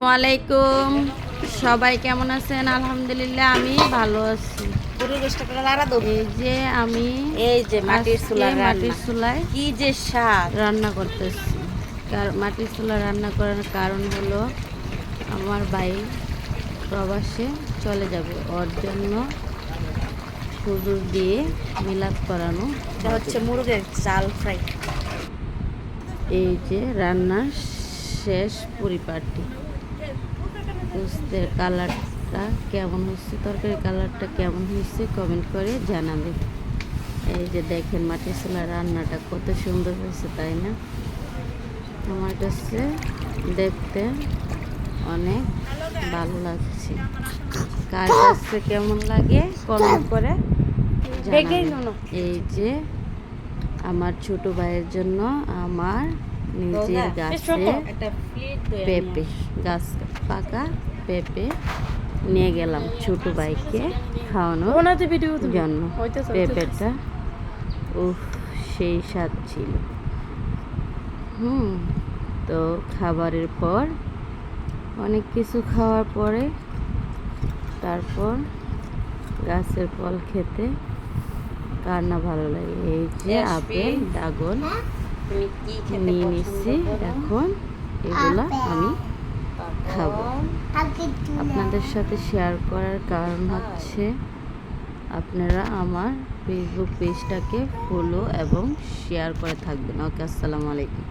ওয়ালাইকুম, সবাই কেমন আছেন? আলহামদুলিল্লাহ আমি ভালো আছি। এই যে মাটির মাটির চুলায় কি যে স্বাদ রান্না করতেছি। মাটির চুলা রান্না করার কারণ হলো আমার ভাই প্রবাসে চলে যাবে, ওর জন্য হুজুর দিয়ে মিলাদ করানো এটা হচ্ছে মুরগের চাল ফ্রাই। এই যে রান্নার শেষ পরিপাটি। গোস্তের কালারটা কেমন হচ্ছে, তরকারির কালারটা কেমন হয়েছে কমেন্ট করে জানাবেন। এই যে দেখেন মাটির চুলা রান্নাটা কত সুন্দর হয়েছে, তাই না? আমার কাছে দেখতে অনেক ভালো লাগছে। কার কাছে কেমন লাগে কমেন্ট করে জানাবেন। এই যে আমার ছোট ভাইয়ের জন্য আমার নিজের গাছে পেঁপে গাছ, পাকা পেঁপে নিয়ে গেলাম ছোট ভাইকে খাওয়ানোর জন্য। পেঁপেটা সেই স্বাদ ছিল। তো খাবারের পর অনেক কিছু খাওয়ার পরে তারপর গাছের ফল খেতে কার না ভালো লাগে। এই যে আপেল ড্রাগন নিয়ে নিচ্ছি, এখন এগুলা আমি খাবো। আপনাদের সাথে শেয়ার করার কারণ হচ্ছে আপনারা আমার ফেসবুক পেজটাকে ফলো এবং শেয়ার করে থাকবেন। ওকে, আসসালামু আলাইকুম।